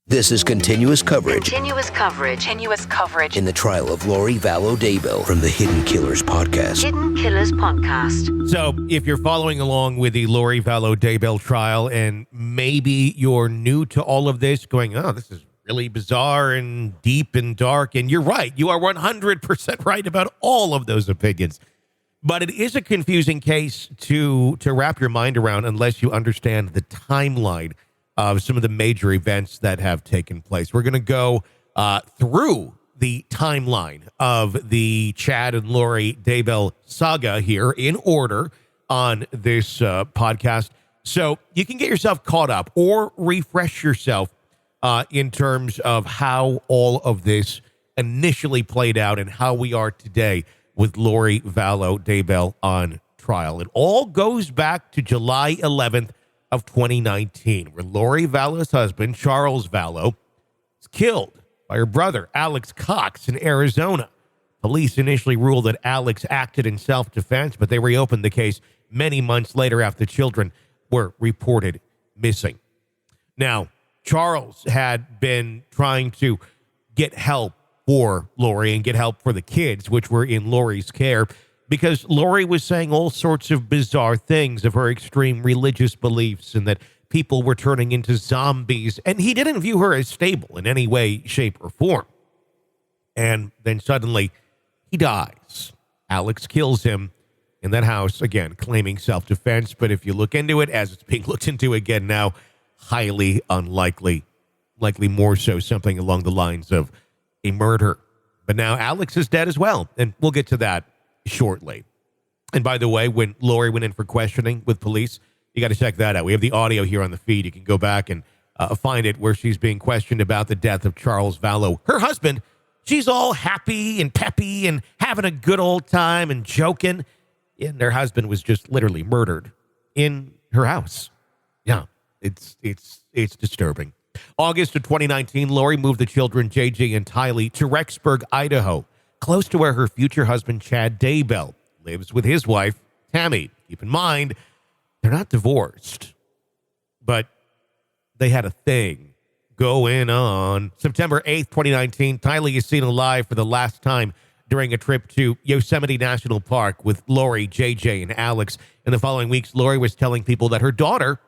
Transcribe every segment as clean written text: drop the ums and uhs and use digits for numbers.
This is continuous coverage Continuous coverage. in the trial of Lori Vallow Daybell from the Hidden Killers podcast. Hidden Killers podcast. So if you're following along with the Lori Vallow Daybell trial and maybe you're new to all of this going, oh, this is really bizarre and deep and dark. And you're right. You are 100% right about all of those opinions. But it is a confusing case to wrap your mind around unless you understand the timeline of some of the major events that have taken place. We're going to go through the timeline of the Chad and Lori Daybell saga here in order on this podcast. So you can get yourself caught up or refresh yourself in terms of how all of this initially played out and how we are today with Lori Vallow Daybell on trial. It all goes back to July 11th of 2019, where Lori Vallow's husband, Charles Vallow, was killed by her brother, Alex Cox, in Arizona. Police initially ruled that Alex acted in self-defense, but they reopened the case many months later after the children were reported missing. Now, Charles had been trying to get help for Lori and get help for the kids, which were in Lori's care, because Lori was saying all sorts of bizarre things of her extreme religious beliefs and that people were turning into zombies. And he didn't view her as stable in any way, shape, or form. And then suddenly he dies. Alex kills him in that house, again, claiming self-defense. But if you look into it, as it's being looked into again now, highly unlikely, likely more so something along the lines of a murder. But now Alex is dead as well. And we'll get to that shortly. And by the way, when Lori went in for questioning with police, you got to check that out. We have the audio here on the feed. You can go back and find it where she's being questioned about the death of Charles Vallow. Her husband, she's all happy and peppy and having a good old time and joking. And her husband was just literally murdered in her house. Yeah, it's disturbing. August of 2019, Lori moved the children, JJ and Tylee, to Rexburg, Idaho, close to where her future husband, Chad Daybell, lives with his wife, Tammy. Keep in mind, they're not divorced, but they had a thing going on. September 8th, 2019, Tylee is seen alive for the last time during a trip to Yosemite National Park with Lori, JJ, and Alex. In the following weeks, Lori was telling people that her daughter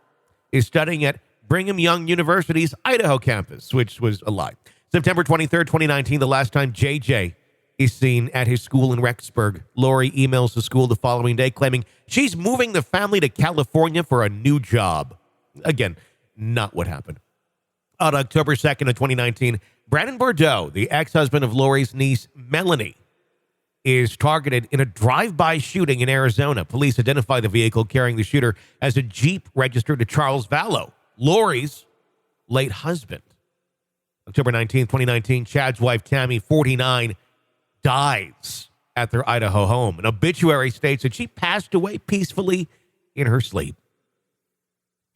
is studying at Brigham Young University's Idaho campus, which was a lie. September 23rd, 2019, the last time JJ is seen at his school in Rexburg. Lori emails the school the following day claiming she's moving the family to California for a new job. Again, not what happened. On October 2nd of 2019, Brandon Bordeaux, the ex-husband of Lori's niece, Melanie, is targeted in a drive-by shooting in Arizona. Police identify the vehicle carrying the shooter as a Jeep registered to Charles Vallow, Lori's late husband. October 19th, 2019, Chad's wife, Tammy, 49, dies at their Idaho home. An obituary states that she passed away peacefully in her sleep.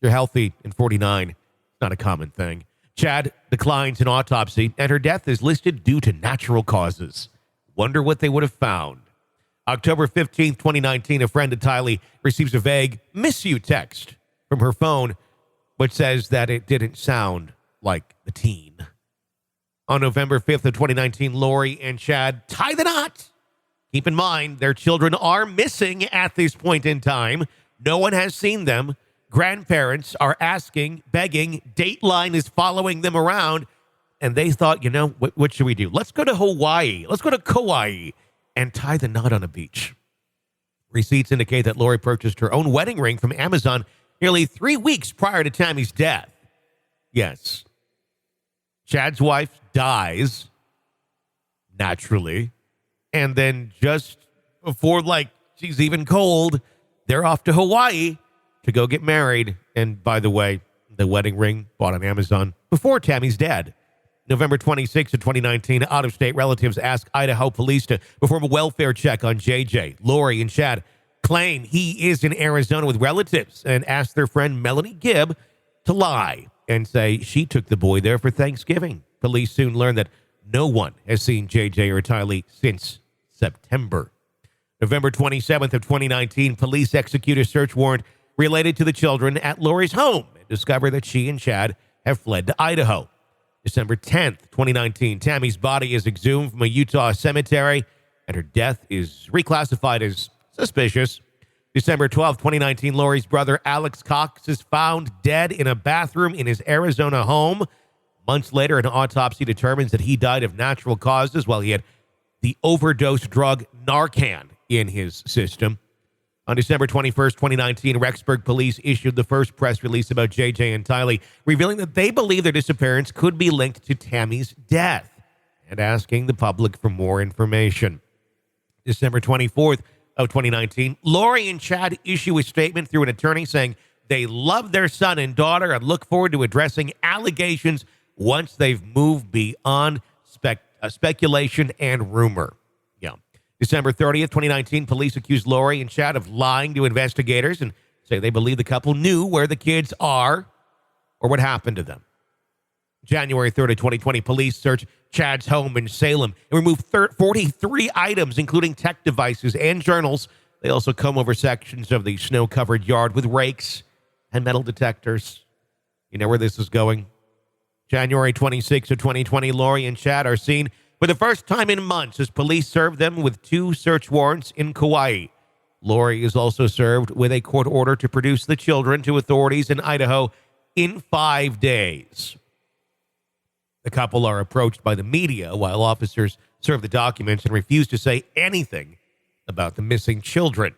You're healthy in 49. It's not a common thing. Chad declines an autopsy, and her death is listed due to natural causes. Wonder what they would have found. October 15th, 2019, a friend of Tylee receives a vague "miss you" text from her phone, which says that it didn't sound like the teen. On November 5th of 2019, Lori and Chad tie the knot. Keep in mind, their children are missing at this point in time. No one has seen them. Grandparents are asking, begging. Dateline is following them around. And they thought, what should we do? Let's go to Hawaii. Let's go to Kauai and tie the knot on a beach. Receipts indicate that Lori purchased her own wedding ring from Amazon nearly 3 weeks prior to Tammy's death. Yes. Chad's wife dies, naturally, and then just before, she's even cold, they're off to Hawaii to go get married. And by the way, the wedding ring bought on Amazon before Tammy's dead. November 26th of 2019, out-of-state relatives ask Idaho police to perform a welfare check on JJ. Lori and Chad claim he is in Arizona with relatives and ask their friend Melanie Gibb to lie and say she took the boy there for Thanksgiving. Police soon learned that no one has seen JJ or Tylee since September. November 27th of 2019, police execute a search warrant related to the children at Lori's home and discover that she and Chad have fled to Idaho. December 10th, 2019, Tammy's body is exhumed from a Utah cemetery, and her death is reclassified as suspicious. December 12th, 2019, Lori's brother Alex Cox is found dead in a bathroom in his Arizona home. Months later, an autopsy determines that he died of natural causes while he had the overdose drug Narcan in his system. On December 21st, 2019, Rexburg police issued the first press release about JJ and Tylee, revealing that they believe their disappearance could be linked to Tammy's death and asking the public for more information. December 24th of 2019, Lori and Chad issue a statement through an attorney saying they love their son and daughter and look forward to addressing allegations once they've moved beyond speculation and rumor. December 30th, 2019, police accused Lori and Chad of lying to investigators and say they believe the couple knew where the kids are or what happened to them. January 3rd, 2020, police searched Chad's home in Salem and removed 43 items, including tech devices and journals. They also comb over sections of the snow-covered yard with rakes and metal detectors. You know where this is going. January 26th of 2020, Lori and Chad are seen for the first time in months as police served them with 2 search warrants in Kauai. Lori is also served with a court order to produce the children to authorities in Idaho in 5 days. The couple are approached by the media while officers serve the documents and refuse to say anything about the missing children.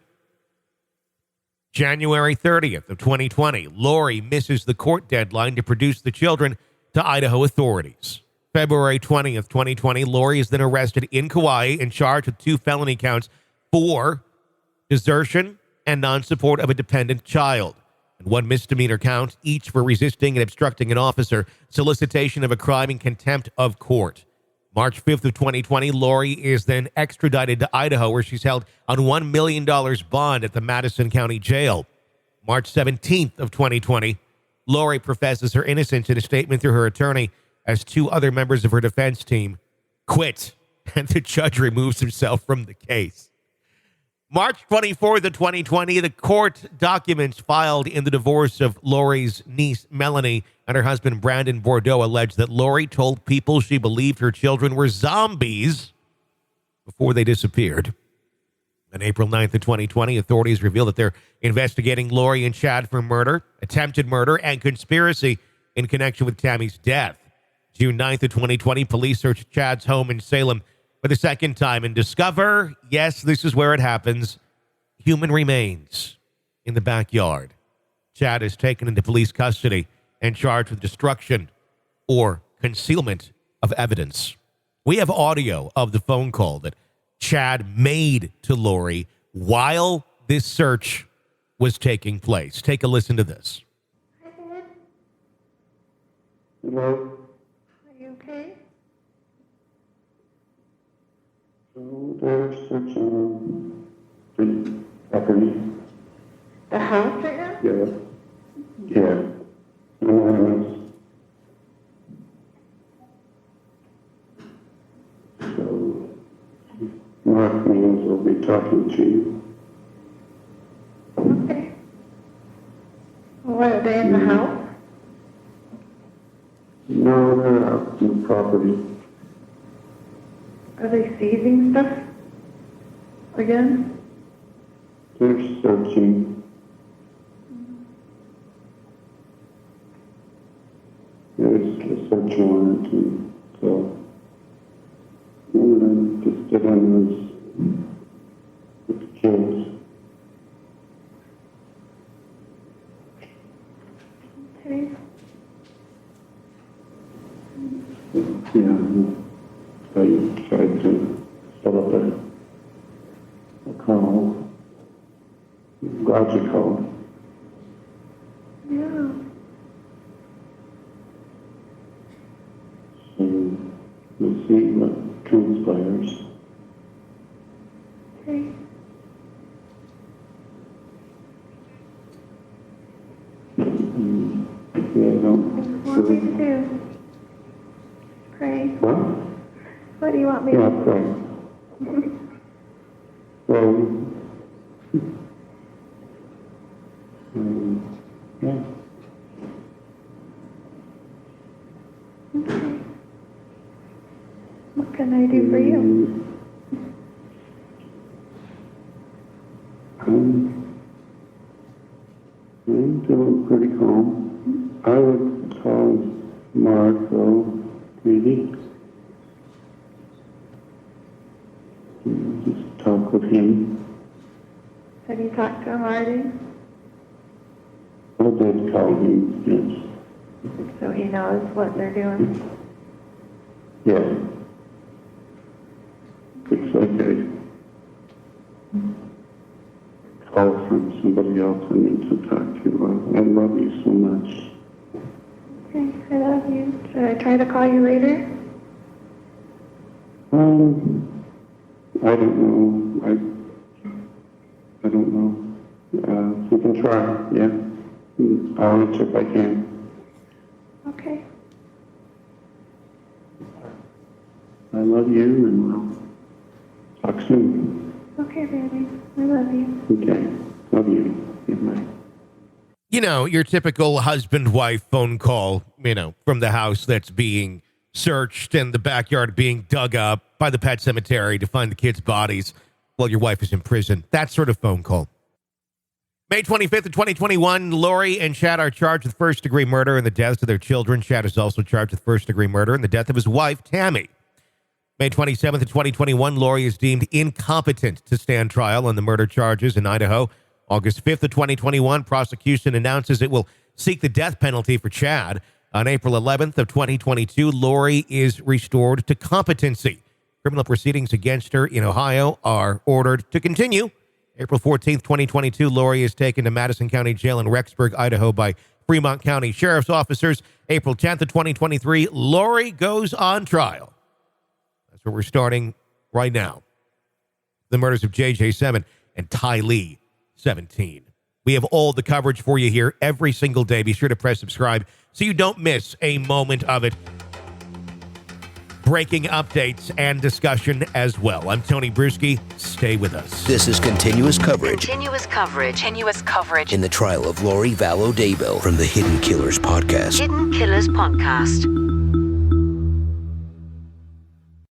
January 30th of 2020, Lori misses the court deadline to produce the children to Idaho authorities. February 20th, 2020, Lori is then arrested in Kauai and charged with 2 felony counts for desertion and non-support of a dependent child, and 1 misdemeanor count, each for resisting and obstructing an officer, solicitation of a crime, and contempt of court. March 5th of 2020, Lori is then extradited to Idaho, where she's held on $1 million bond at the Madison County Jail. March 17th of 2020, Lori professes her innocence in a statement through her attorney as 2 other members of her defense team quit, and the judge removes himself from the case. March 24th of 2020, the court documents filed in the divorce of Lori's niece, Melanie, and her husband, Brandon Bordeaux, alleged that Lori told people she believed her children were zombies before they disappeared. On April 9th of 2020, authorities revealed that they're investigating Lori and Chad for murder, attempted murder, and conspiracy in connection with Tammy's death. June 9th of 2020, police searched Chad's home in Salem for the second time and discover, yes, this is where it happens, human remains in the backyard. Chad is taken into police custody and charged with destruction or concealment of evidence. We have audio of the phone call that Chad made to Lori while this search was taking place. Take a listen to this. Hi, Dad. Hello. Are you okay? So they're searching the property. The house right now? Yeah. Yeah. Anonymous. So Mark means we'll be talking to you. Okay. What, are they in the house? No, they're out in the property. Are they seizing stuff again? They're searching. There's a search warrant, and so we're interested in this with the kids. Okay. Yeah, I tried to set up a call. Glad you called. Yeah. So we'll see what transpires. Okay. Yeah, I don't. What do you want me to do? Pray. What? What do you want me Yeah, to right. Well, yeah. Okay. What can I do for you? I'm doing pretty calm. I would call Mark, though, maybe. Just talk with him. Have you talked to him already? I did call him, yes. So he knows what they're doing? Yeah. Looks like a call from somebody else I need to talk to. I love you so much. Okay, I love you. Should I try to call you later? I don't know. I don't know. You can try, yeah. I'll answer if I can. Okay. I love you, and we'll talk soon. Okay, baby. I love you. Okay. Love you. Good night. You know, your typical husband-wife phone call, from the house that's being searched and the backyard being dug up by the pet cemetery to find the kids' bodies while your wife is in prison. That sort of phone call. May 25th of 2021, Lori and Chad are charged with first-degree murder in the deaths of their children. Chad is also charged with first-degree murder in the death of his wife, Tammy. May 27th of 2021, Lori is deemed incompetent to stand trial on the murder charges in Idaho. August 5th of 2021, prosecution announces it will seek the death penalty for Chad. On April 11th of 2022, Lori is restored to competency. Criminal proceedings against her in Ohio are ordered to continue. April 14th, 2022, Lori is taken to Madison County Jail in Rexburg, Idaho by Fremont County Sheriff's officers. April 10th of 2023, Lori goes on trial. That's where we're starting right now. The murders of J.J. 7 and Ty Lee 17. We have all the coverage for you here every single day. Be sure to press subscribe so you don't miss a moment of it. Breaking updates and discussion as well. I'm Tony Bruschi. Stay with us. This is continuous coverage Continuous coverage. in the trial of Lori Vallow Daybell from the Hidden Killers podcast. Hidden Killers Podcast.